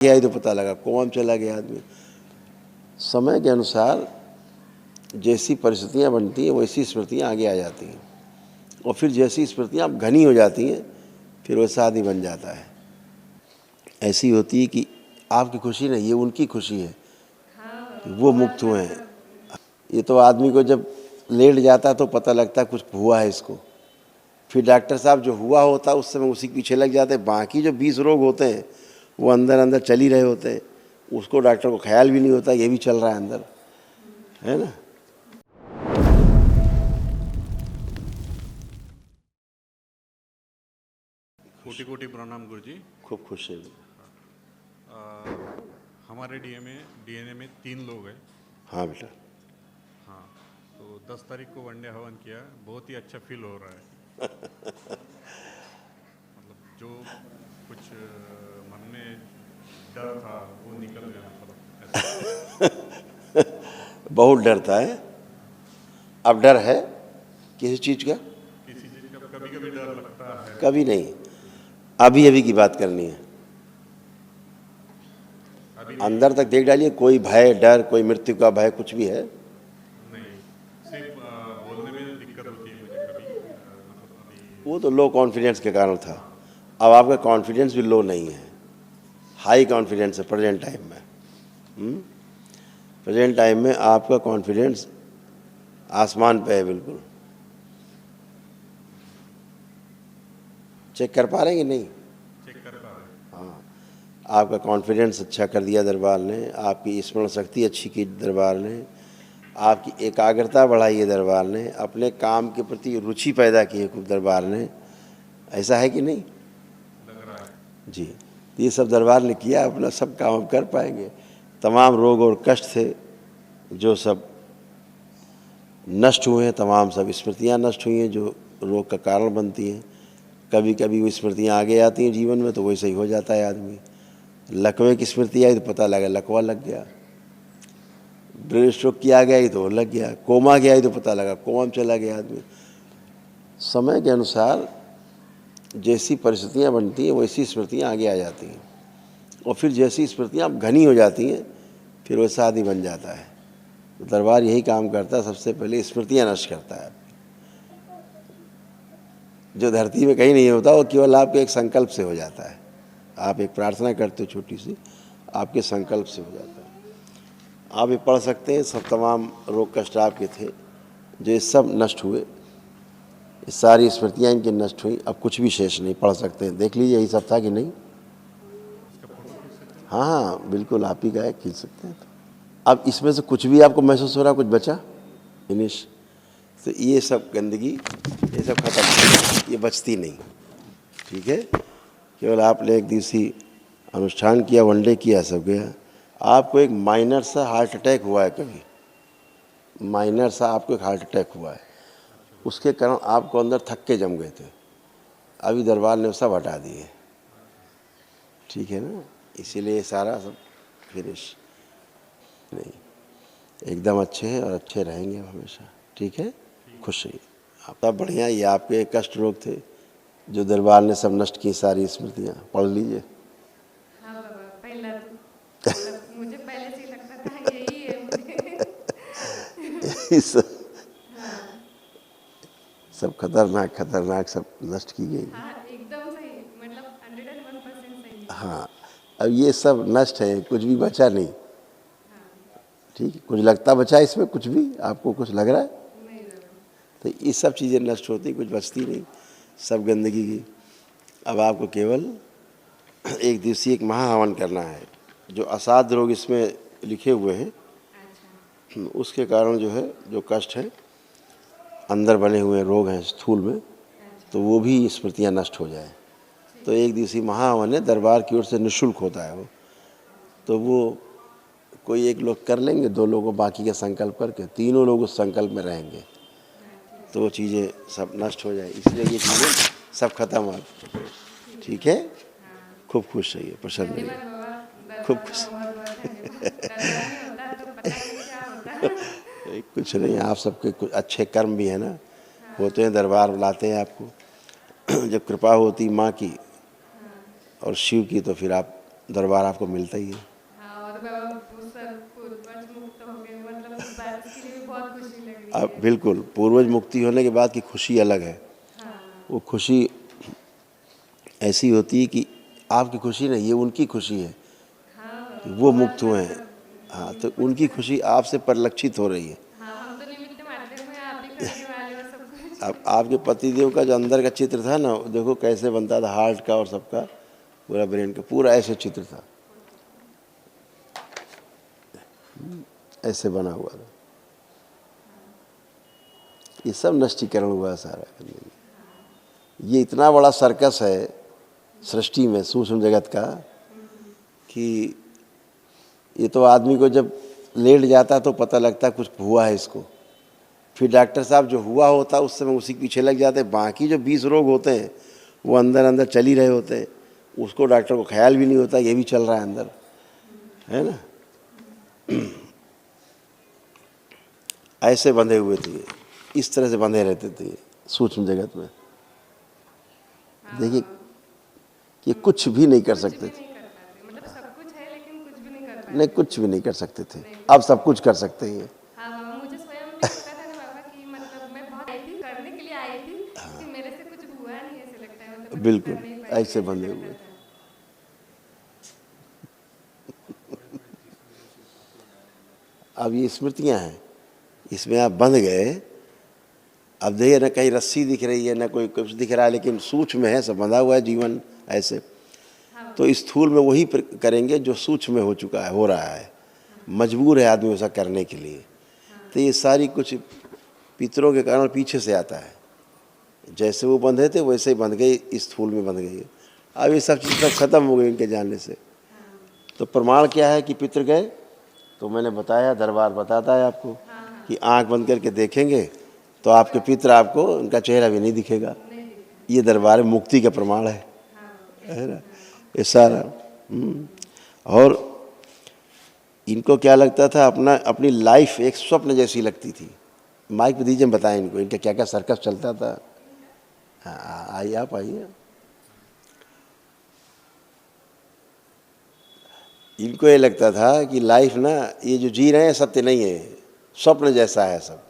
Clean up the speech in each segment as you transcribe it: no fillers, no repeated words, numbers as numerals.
गया ही तो पता लगा, कोमा में चला गया आदमी। समय के अनुसार जैसी परिस्थितियाँ बनती हैं वैसी स्मृतियाँ आगे आ जाती हैं, और फिर जैसी स्मृतियाँ अब घनी हो जाती हैं फिर वैसा आदमी बन जाता है। ऐसी होती है कि आपकी खुशी नहीं, ये उनकी खुशी है कि वो मुक्त हुए हैं। ये तो आदमी को जब लेट जाता तो पता लगता कुछ हुआ है इसको, फिर डॉक्टर साहब जो हुआ होता उस समय उसी के पीछे लग जाते हैं। बाकी जो 20 रोग होते हैं वो अंदर अंदर चल ही रहे होते हैं, उसको डॉक्टर को ख्याल भी नहीं होता ये भी चल रहा है अंदर, है ना। कोटि कोटि प्रणाम गुरुजी। खूब खुश है। हमारे डीएनए में 3 लोग हैं। हाँ बेटा। हाँ, तो 10 तारीख को वनडे हवन किया, बहुत ही अच्छा फील हो रहा है। मतलब जो कुछ मन में डर था वो निकल गया, मतलब ऐसा। बहुत डरता है, अब डर है किसी चीज़ का? किसी चीज़ का कभी कभी डर लगता है। कभी नहीं, अभी अभी की बात करनी है। अंदर तक देख डालिए, कोई भय डर, कोई मृत्यु का भय कुछ भी है नहीं, सिर्फ बोलने में दिक्कत होती है मुझे कभी, मतलब अभी। वो तो लो कॉन्फिडेंस के कारण था। अब आपका कॉन्फिडेंस भी लो नहीं है, हाई कॉन्फिडेंस है प्रेजेंट टाइम में। प्रेजेंट टाइम में आपका कॉन्फिडेंस आसमान पे है बिल्कुल। चेक कर पा रहे हैं कि नहीं? चेक कर पा रहे हैं। हाँ, आपका कॉन्फिडेंस अच्छा कर दिया दरबार ने, आपकी स्मरण शक्ति अच्छी की दरबार ने, आपकी एकाग्रता बढ़ाई है दरबार ने, अपने काम के प्रति रुचि पैदा की है खूब दरबार ने। ऐसा है कि नहीं? लग रहा है जी, तो ये सब दरबार ने किया, अपना सब काम हम कर पाएंगे। तमाम रोग और कष्ट थे जो सब नष्ट हुए हैं, तमाम सब स्मृतियाँ नष्ट हुई हैं जो रोग का कारण बनती हैं। कभी कभी वो स्मृतियाँ आगे आती हैं जीवन में तो वैसे ही हो जाता है आदमी। लकवे की स्मृति आई तो पता लगा लकवा लग गया, ब्रेन स्ट्रोक की आ गया तो लग गया, कोमा गया तो पता लगा कोमा में चला गया आदमी। समय के अनुसार जैसी परिस्थितियाँ बनती हैं वैसी स्मृतियाँ आगे आ जाती हैं, और फिर जैसी स्मृतियाँ अब घनी हो जाती हैं फिर वैसा आदमी बन जाता है। तो दरबार यही काम करता है, सबसे पहले स्मृतियाँ नष्ट करता है। जो धरती में कहीं नहीं होता वो केवल आपके एक संकल्प से हो जाता है। आप एक प्रार्थना करते हो छोटी सी, आपके संकल्प से हो जाता है। आप ये पढ़ सकते हैं, सब तमाम रोग कष्ट आपके थे जो ये सब नष्ट हुए, ये सारी स्मृतियाँ इनकी नष्ट हुई, अब कुछ भी शेष नहीं। पढ़ सकते हैं, देख लीजिए यही सब था कि नहीं? हाँ हाँ बिल्कुल, आप ही का है, खींच सकते हैं। अब इसमें से कुछ भी आपको महसूस हो रहा, कुछ बचा फिनिश? तो ये सब गंदगी, ये सब खत्म, ये बचती नहीं। ठीक है, केवल आपने एक दिवसीय अनुष्ठान किया, वनडे किया, सब गया। आपको एक माइनर सा हार्ट अटैक हुआ है, कभी माइनर सा आपको एक हार्ट अटैक हुआ है, उसके कारण आपको अंदर थक्के जम गए थे, अभी दरबार ने सब हटा दिए। ठीक है ना, इसीलिए सारा सब फिनिश नहीं, एकदम अच्छे हैं और अच्छे रहेंगे हमेशा। ठीक है, खुश रहिए आप। सब बढ़िया, ये आपके कष्ट रोग थे जो दरबार ने सब नष्ट की, सारी स्मृतियाँ पढ़ लीजिए। हाँ बाबा, पहला तो मतलब मुझे पहले से ही लगता था यही है मुझे। इस हाँ सब खतरनाक खतरनाक सब नष्ट की गई। हाँ, एकदम सही, मतलब 101% सही है। हाँ, अब ये सब नष्ट है, कुछ भी बचा नहीं। हाँ ठीक है, कुछ लगता बचा इसमें? कुछ भी आपको कुछ लग रहा है? नहीं बाबा। तो ये सब चीज़ें नष्ट होती, कुछ बचती नहीं, सब गंदगी की। अब आपको केवल एक दिवसीय एक महाहवन करना है। जो असाध्य रोग इसमें लिखे हुए हैं, अच्छा उसके कारण जो है, जो कष्ट है, अंदर बने हुए रोग हैं स्थूल में, अच्छा तो वो भी स्मृतियाँ नष्ट हो जाए। तो एक दिवसीय महाहवन है, दरबार की ओर से निःशुल्क होता है वो। तो वो कोई एक लोग कर लेंगे, 2 लोगों बाकी का संकल्प करके, 3 लोग उस संकल्प में रहेंगे, हाँ ठीक तो वो चीज़ें सब नष्ट हो जाए। इसलिए ये चीज़ें सब खत्म हो। ठीक है, हाँ। खूब खुश रहिए, प्रसन्न धन्यवाद रहिए, बाबा, खूब दरबार का खुश। बहुत बहुत धन्यवाद। दरबार नहीं होता तो पता ही नहीं क्या होता। कुछ नहीं, आप सबके कुछ अच्छे कर्म भी है ना, हाँ होते हैं, दरबार बुलाते हैं आपको। जब कृपा होती माँ की हाँ और शिव की तो फिर आप दरबार आपको मिलता ही है। हाँ, और वो सर पूर्वज मुक्त हो गए, मतलब इस बात के लिए भी बहुत खुशी लग रही अब है। बिल्कुल पूर्वज मुक्ति होने के बाद की खुशी अलग है। हाँ वो खुशी ऐसी होती है कि आपकी खुशी नहीं, ये उनकी खुशी है हाँ, कि वो बहुत मुक्त हुए हैं। मतलब हाँ, तो कुछ उनकी खुशी आपसे परिलक्षित हो रही है। हाँ, हम तो निमित्त मात्र में, आप ही करने वाले हो सब कुछ। अब आपके पतिदेव का जो अंदर का चित्र था ना, देखो कैसे बनता था, हार्ट का और सबका, पूरा ब्रेन का पूरा ऐसे चित्र था, ऐसे बना हुआ था। ये सब नष्टीकरण हुआ सारा। ये इतना बड़ा सर्कस है सृष्टि में, सूक्ष्म जगत का, कि ये तो आदमी को जब लेट जाता तो पता लगता कुछ हुआ है इसको। फिर डॉक्टर साहब जो हुआ होता है उस समय उसी के पीछे लग जाते हैं। बाकी जो 20 रोग होते हैं वो अंदर अंदर चल ही रहे होते हैं, उसको डॉक्टर को ख्याल भी नहीं होता ये भी चल रहा है अंदर, है ना। ऐसे बंधे हुए थे, इस तरह से बंधे रहते थे सूक्ष्म जगत में। देखिए कि कुछ भी नहीं कर सकते थे, नहीं कर पाते, मतलब सब कुछ है लेकिन कुछ भी नहीं कर पाते। नहीं कुछ भी नहीं कर सकते थे। अब सब कुछ कर सकते हैं। हाँ बाबा, मुझे स्वयं भी लगता था ना बाबा कि मतलब मैं बहुत आई थी, करने के लिए आई थी, कि मेरे से कुछ हुआ नहीं ऐसे लगता है, मतलब मैं कुछ बिल्कुल कर नहीं पाई ऐसे ऐसे बंधे लगता हुए। था। अब ये स्मृतियां हैं, इसमें आप बंध गए। अब देखिए ना कहीं रस्सी दिख रही है ना कोई कुछ दिख रहा है, लेकिन सूक्ष्म है, सब बंधा हुआ है जीवन ऐसे। तो स्थूल में वही करेंगे जो सूक्ष्म में हो चुका है, हो रहा है, मजबूर है आदमी ऐसा करने के लिए। तो ये सारी कुछ पितरों के कारण पीछे से आता है। जैसे वो बंधे थे वैसे ही बंध गए, स्थूल में बंध गई। अब ये सब चीज़ सब खत्म हो गई इनके जानने से। तो प्रमाण क्या है कि पितर गए? तो मैंने बताया, दरबार बताता है आपको कि आंख बंद करके देखेंगे तो आपके पितर, आपको उनका चेहरा भी नहीं दिखेगा। ये दरबार मुक्ति का प्रमाण है ना, ये सारा। और इनको क्या लगता था, अपनी लाइफ एक स्वप्न जैसी लगती थी। माइक पे दीजिए, बताएं इनको इनका क्या क्या सर्कस चलता था। हाँ, आइए आप आइए। इनको ये लगता था कि लाइफ ना, ये जो जी रहे हैं सत्य नहीं है, स्वप्न जैसा है सब।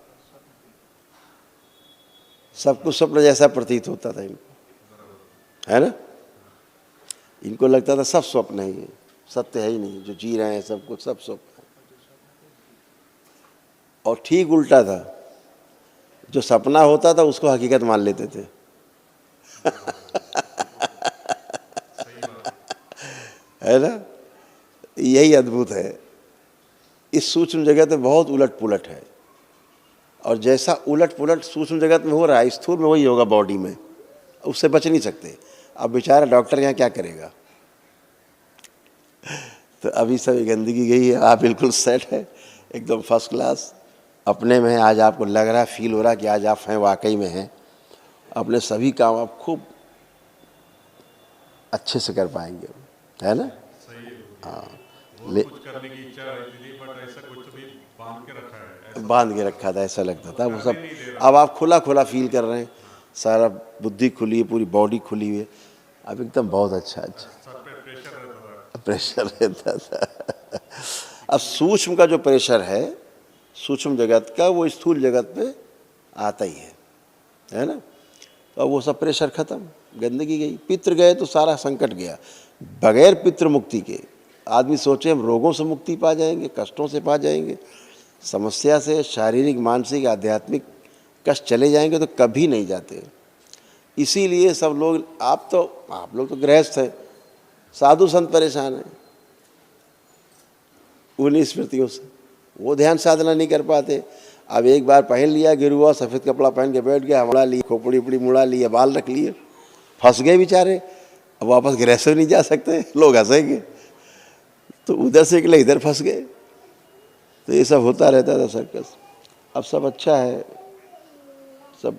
सब कुछ स्वप्न जैसा प्रतीत होता था इनको, है ना। इनको लगता था सब स्वप्न है, ये सत्य है ही नहीं, जो जी रहे हैं सब कुछ सब स्वप्न है। और ठीक उल्टा था, जो सपना होता था उसको हकीकत मान लेते थे। है ना, यही अद्भुत है। इस सूक्ष्म जगत में बहुत उलट पुलट है, और जैसा उलट पुलट सूक्ष्म जगत में हो रहा है स्थूल में वही होगा बॉडी में, उससे बच नहीं सकते। अब बेचारा डॉक्टर यहाँ क्या करेगा। तो अभी सब गंदगी गई है, आप बिल्कुल सेट है, एकदम फर्स्ट क्लास अपने में है। आज आपको लग रहा है, फील हो रहा है कि आज आप हैं, वाकई में हैं। अपने सभी काम आप खूब अच्छे से कर पाएंगे, है ना। सही है। हाँ, बहुत कुछ करने की इच्छा रहती थी, बट ऐसा कुछ तो भी बांध के रखा है, ऐसा बांध के रखा था, ऐसा लगता था। वो करने सब नहीं दे रहा। अब आप खुला खुला फील कर रहे हैं, सारा बुद्धि खुली है, पूरी बॉडी खुली हुई है। अब एकदम बहुत अच्छा सर पे प्रेशर रहता था। प्रेशर रहता था। अब सूक्ष्म का जो प्रेशर है, सूक्ष्म जगत का, वो स्थूल जगत पे आता ही है ना। तो अब वो सब प्रेशर खत्म, गंदगी गई। पितृ गए तो सारा संकट गया। बगैर पितृ मुक्ति के आदमी सोचे हम रोगों से मुक्ति पा जाएंगे, कष्टों से पा जाएंगे, समस्या से शारीरिक मानसिक आध्यात्मिक कष्ट चले जाएंगे, तो कभी नहीं जाते। इसीलिए सब लोग, आप लोग तो गृहस्थ हैं, साधु संत परेशान हैं उन्हीं स्मृतियों से, वो ध्यान साधना नहीं कर पाते। अब एक बार पहन लिया गिरुआ, सफ़ेद कपड़ा पहन के बैठ गया, मुड़ा लिए, खोपड़ी उपड़ी मुड़ा लिए, बाल रख लिए, फंस गए बेचारे। अब वापस गृहस्थ नहीं जा सकते, लोग हंसेंगे, तो उधर से निकले इधर फंस गए। तो ये सब होता रहता था सर्कस। अब सब अच्छा है, सब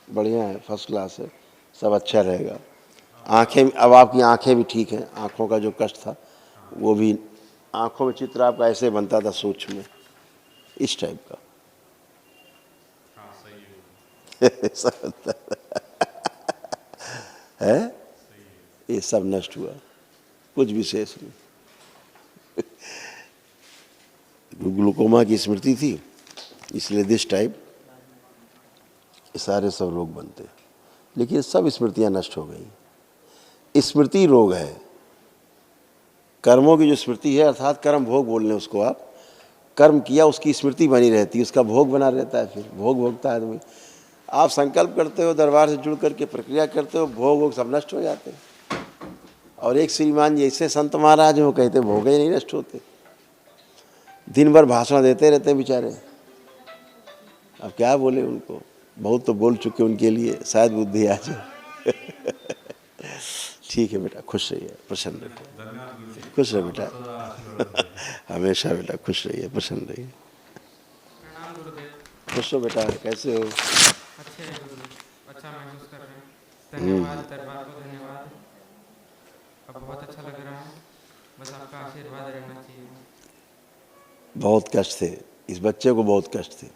बढ़िया है, फर्स्ट क्लास है, सब अच्छा रहेगा। आँखें, अब आपकी आँखें भी ठीक हैं, आँखों का जो कष्ट था वो भी, आँखों में चित्र आपका ऐसे बनता था सूक्ष्म में, इस टाइप का। हाँ सही है। सब बनता था। है, ये सब नष्ट हुआ, कुछ विशेष नहीं। ग्लूकोमा की स्मृति थी, इसलिए दिस टाइप सारे सब रोग बनते। लेकिन सब स्मृतियां नष्ट हो गई। स्मृति रोग है, कर्मों की जो स्मृति है, अर्थात कर्म भोग बोल लें उसको आप, कर्म किया उसकी स्मृति बनी रहती है, उसका भोग बना रहता है, फिर भोग भोगता है आदमी। आप संकल्प करते हो, दरबार से जुड़ करके प्रक्रिया करते हो, भोग वोग सब नष्ट हो जाते हैं। और एक श्रीमान जी ऐसे संत महाराज हो, कहते भोग ही नहीं नष्ट होते, दिन भर भाषण देते रहते हैं बेचारे। अब क्या बोले उनको, बहुत तो बोल चुके उनके लिए, शायद बुद्धि आ जाए। ठीक है बेटा, खुश रहिए, प्रसन्न रहिए, खुश रहे बेटा, हमेशा बेटा खुश रहिए, प्रसन्न रहिए। प्रणाम गुरुदेव। खुश हो बेटा, कैसे हो? अच्छे हैं गुरुदेव, अच्छा महसूस कर रहे हैं। धन्यवाद दरबार को, धन्यवाद। अब बहुत अच्छा लग रहा है, बस आपका आशीर्वाद रहना चाहिए। बहुत कष्ट थे इस बच्चे को, बहुत कष्ट थे।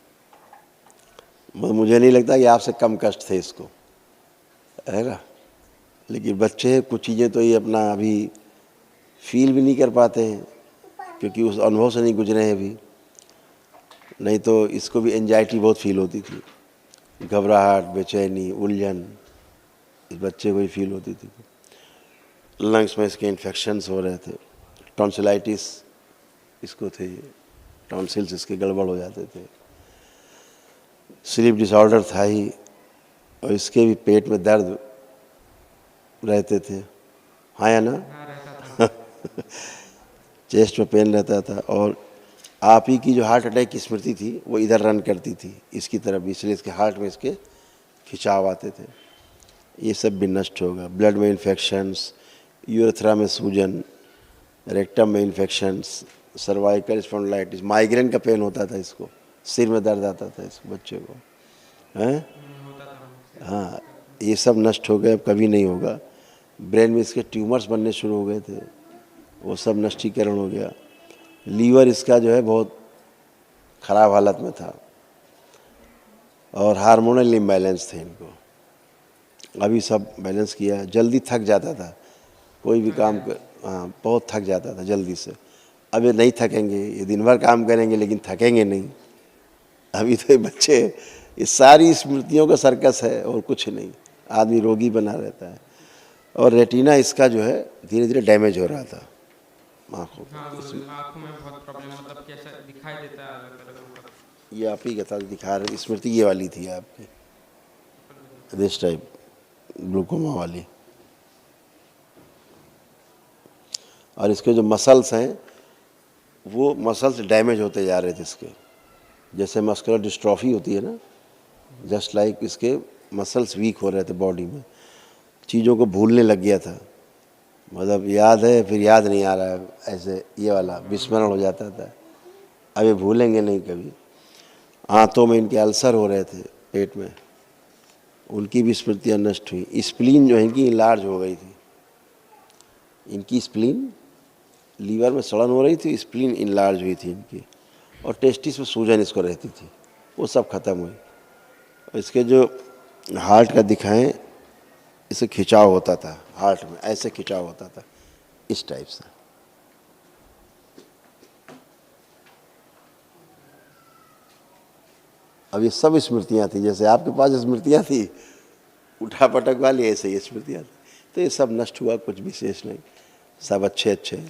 मुझे नहीं लगता कि आपसे कम कष्ट थे इसको, है ना। लेकिन बच्चे कुछ चीज़ें तो ये अपना अभी फील भी नहीं कर पाते हैं, क्योंकि उस अनुभव से नहीं गुजरे हैं अभी। नहीं तो इसको भी एंजाइटी बहुत फील होती थी, घबराहट, बेचैनी, उलझन, इस बच्चे को ही फील होती थी। लंग्स में इसके इन्फेक्शंस हो रहे थे, टॉन्सिलाइटिस इसको थे, टॉन्सिल्स इसके गड़बड़ हो जाते थे, स्लीप डिसऑर्डर था ही, और इसके भी पेट में दर्द रहते थे, हाँ या ना। चेस्ट में पेन रहता था, और आप ही की जो हार्ट अटैक की स्मृति थी वो इधर रन करती थी इसकी तरफ भी, इसलिए इसके हार्ट में इसके खिंचाव आते थे। ये सब भी नष्ट होगा। ब्लड में इन्फेक्शंस, यूरेथ्रा में सूजन, रेक्टम में इन्फेक्शंस, सर्वाइकल स्पॉन्डिलाइटिस, माइग्रेन का पेन होता था इसको, सिर में दर्द आता था इस बच्चे को, हैं। हाँ, ये सब नष्ट हो गए, अब कभी नहीं होगा। ब्रेन में इसके ट्यूमर्स बनने शुरू हो गए थे, वो सब नष्टीकरण हो गया। लीवर इसका जो है बहुत ख़राब हालत में था, और हार्मोनल इम्बैलेंस थे इनको, अभी सब बैलेंस किया। जल्दी थक जाता था कोई भी काम कर, हाँ बहुत थक जाता था जल्दी से। अब ये नहीं थकेंगे, ये दिन भर काम करेंगे लेकिन थकेंगे नहीं। अभी तो ये बच्चे, ये सारी स्मृतियों का सर्कस है और कुछ नहीं, आदमी रोगी बना रहता है। और रेटिना इसका जो है धीरे धीरे डैमेज हो रहा था आँखों का। हाँ गुरुदेव, आँखों में बहुत प्रॉब्लम, मतलब कैसा दिखाई देता है अलग-अलग। ये आप ही का था दिखा रहे, स्मृति ये वाली थी आपकी, दिस टाइप ग्लूकोमा वाली। और इसके जो मसल्स हैं वो मसल्स डैमेज होते जा रहे थे इसके, जैसे मस्कुलर डिस्ट्रॉफी होती है ना, जस्ट लाइक इसके मसल्स वीक हो रहे थे बॉडी में। चीज़ों को भूलने लग गया था, मतलब याद है फिर याद नहीं आ रहा है, ऐसे ये वाला विस्मरण हो जाता था। अब ये भूलेंगे नहीं कभी। आंतों में इनके अल्सर हो रहे थे, पेट में, उनकी भी स्मृतियाँ नष्ट हुई। स्प्लीन जो है इनकी लार्ज हो गई थी, इनकी स्प्लीन, लीवर में सड़न हो रही थी, स्प्लीन इनलार्ज हुई थी इनकी, और टेस्टिस में सूजन इसको रहती थी, वो सब खत्म हुई। इसके जो हार्ट का दिखाएं, इसे खिंचाव होता था हार्ट में, ऐसे खिंचाव होता था इस टाइप से। अब ये सब स्मृतियाँ थी, जैसे आपके पास स्मृतियाँ थी उठा पटक वाली, ऐसे ही स्मृतियाँ थी। तो ये सब नष्ट हुआ, कुछ विशेष नहीं, सब अच्छे अच्छे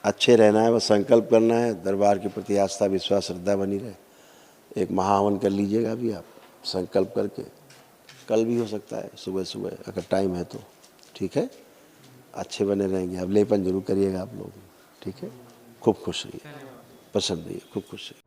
अच्छे रहना है, बस संकल्प करना है, दरबार के प्रति आस्था विश्वास श्रद्धा बनी रहे। एक महाहवन कर लीजिएगा अभी आप संकल्प करके, कल भी हो सकता है सुबह सुबह अगर टाइम है तो, ठीक है। अच्छे बने रहेंगे। अब लेपन जरूर करिएगा आप लोग, ठीक है। खूब खुश रहिए, पसंद रहिए, खूब खुश रहिए।